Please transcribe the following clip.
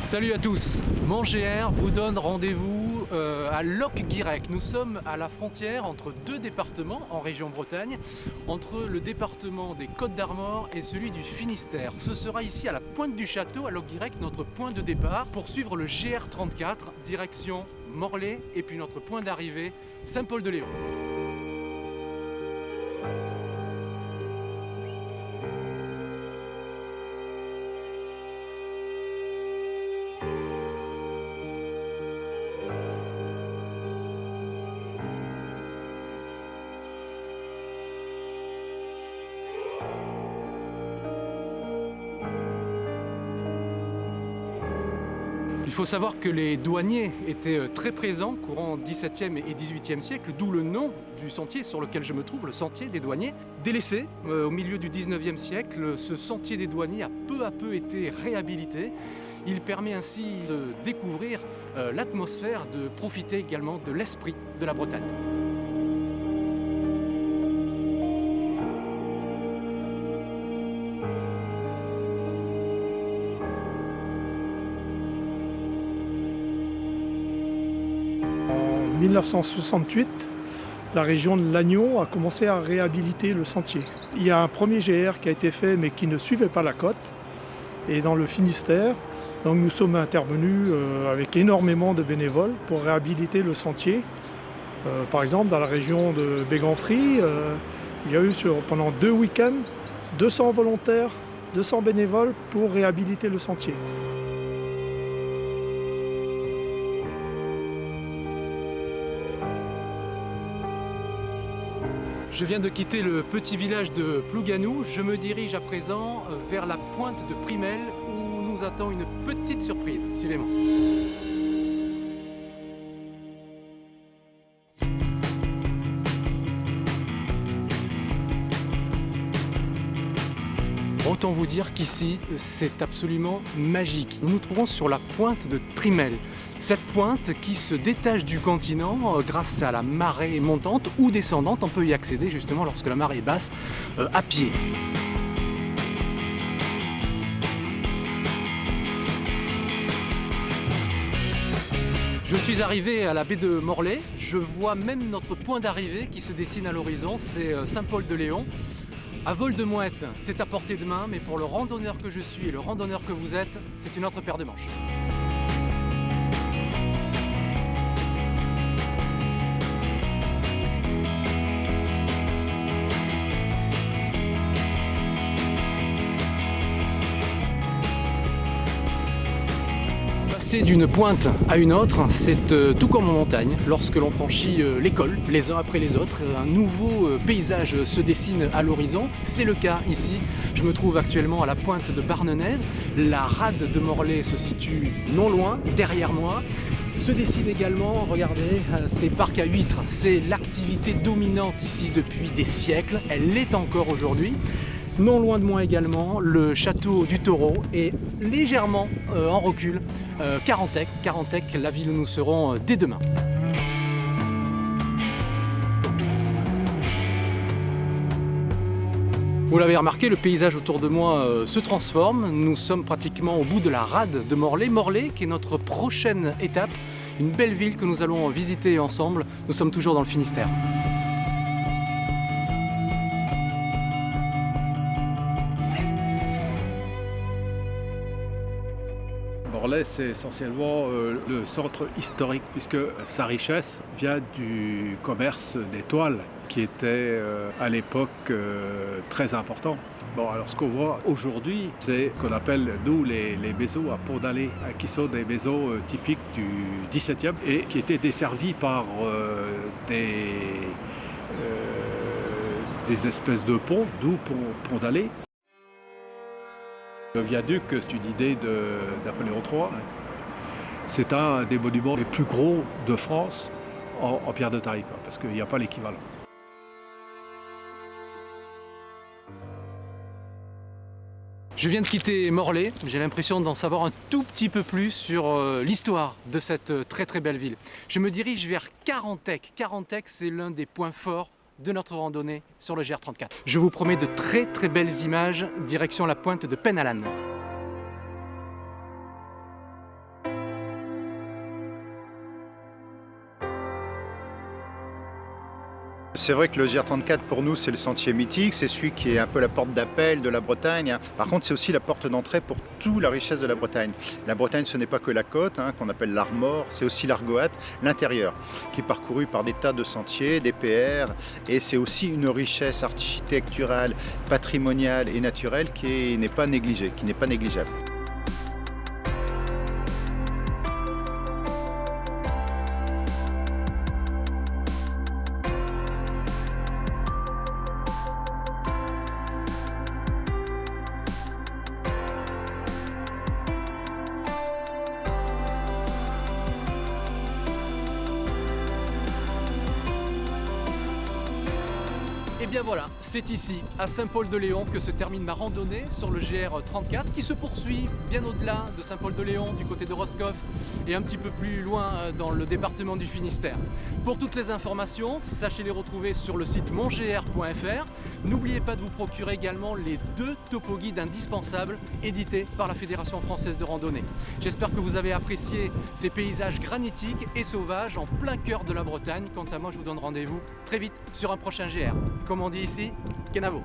Salut à tous, mon GR vous donne rendez-vous à Locqueguirec. Nous sommes à la frontière entre deux départements en région Bretagne, entre le département des Côtes-d'Armor et celui du Finistère. Ce sera ici à la pointe du château, à Locqueguirec, notre point de départ pour suivre le GR34, direction Morlaix, et puis notre point d'arrivée, Saint-Paul-de-Léon. Il faut savoir que les douaniers étaient très présents courant XVIIe et XVIIIe siècle, d'où le nom du sentier sur lequel je me trouve, le sentier des douaniers. Délaissé au milieu du XIXe siècle, ce sentier des douaniers a peu à peu été réhabilité. Il permet ainsi de découvrir l'atmosphère, de profiter également de l'esprit de la Bretagne. En 1968, la région de Lannion a commencé à réhabiliter le sentier. Il y a un premier GR qui a été fait mais qui ne suivait pas la côte. Et dans le Finistère, donc nous sommes intervenus avec énormément de bénévoles pour réhabiliter le sentier. Par exemple, dans la région de Béganfry, il y a eu pendant 2 week-ends 200 volontaires, 200 bénévoles pour réhabiliter le sentier. Je viens de quitter le petit village de Plouganou. Je me dirige à présent vers la pointe de Primel où nous attend une petite surprise. Suivez-moi. Autant vous dire qu'ici, c'est absolument magique. Nous nous trouvons sur la pointe de Primel. Cette pointe qui se détache du continent grâce à la marée montante ou descendante. On peut y accéder justement lorsque la marée est basse à pied. Je suis arrivé à la baie de Morlaix. Je vois même notre point d'arrivée qui se dessine à l'horizon. C'est Saint-Paul-de-Léon. À vol de mouette, c'est à portée de main, mais pour le randonneur que je suis et le randonneur que vous êtes, c'est une autre paire de manches. Passer d'une pointe à une autre, c'est tout comme en montagne. Lorsque l'on franchit les cols, les uns après les autres, un nouveau paysage se dessine à l'horizon. C'est le cas ici. Je me trouve actuellement à la pointe de Barnenaise. La rade de Morlaix se situe non loin, derrière moi. Se dessine également, regardez, ces parcs à huîtres. C'est l'activité dominante ici depuis des siècles. Elle l'est encore aujourd'hui. Non loin de moi également, le château du Taureau et légèrement en recul, Carantec, la ville où nous serons dès demain. Vous l'avez remarqué, le paysage autour de moi se transforme. Nous sommes pratiquement au bout de la rade de Morlaix. Morlaix qui est notre prochaine étape, une belle ville que nous allons visiter ensemble. Nous sommes toujours dans le Finistère. Morlaix, c'est essentiellement le centre historique, puisque sa richesse vient du commerce des toiles, qui était à l'époque très important. Bon, alors ce qu'on voit aujourd'hui, c'est ce qu'on appelle, nous, les maisons à pont d'allée, qui sont des maisons typiques du XVIIe et qui étaient desservies par des espèces de ponts, d'où pont d'allée. Le viaduc, c'est une idée de Napoléon III. C'est un des monuments les plus gros de France en pierre de taille, parce qu'il n'y a pas l'équivalent. Je viens de quitter Morlaix, j'ai l'impression d'en savoir un tout petit peu plus sur l'histoire de cette très très belle ville. Je me dirige vers Carantec. Carantec, c'est l'un des points forts de notre randonnée sur le GR34. Je vous promets de très très belles images, direction la pointe de Penallan. C'est vrai que le GR34 pour nous c'est le sentier mythique, c'est celui qui est un peu la porte d'appel de la Bretagne. Par contre c'est aussi la porte d'entrée pour toute la richesse de la Bretagne. La Bretagne ce n'est pas que la côte qu'on appelle l'Armor, c'est aussi l'Argoat, l'intérieur qui est parcouru par des tas de sentiers, des PR et c'est aussi une richesse architecturale, patrimoniale et naturelle qui n'est pas négligée, qui n'est pas négligeable. Et bien voilà, c'est ici, à Saint-Paul-de-Léon, que se termine ma randonnée sur le GR34 qui se poursuit bien au-delà de Saint-Paul-de-Léon, du côté de Roscoff et un petit peu plus loin dans le département du Finistère. Pour toutes les informations, sachez les retrouver sur le site mongr.fr. N'oubliez pas de vous procurer également les 2 topo-guides indispensables édités par la Fédération française de randonnée. J'espère que vous avez apprécié ces paysages granitiques et sauvages en plein cœur de la Bretagne. Quant à moi, je vous donne rendez-vous très vite sur un prochain GR. Comme on dit ici, Kenavo.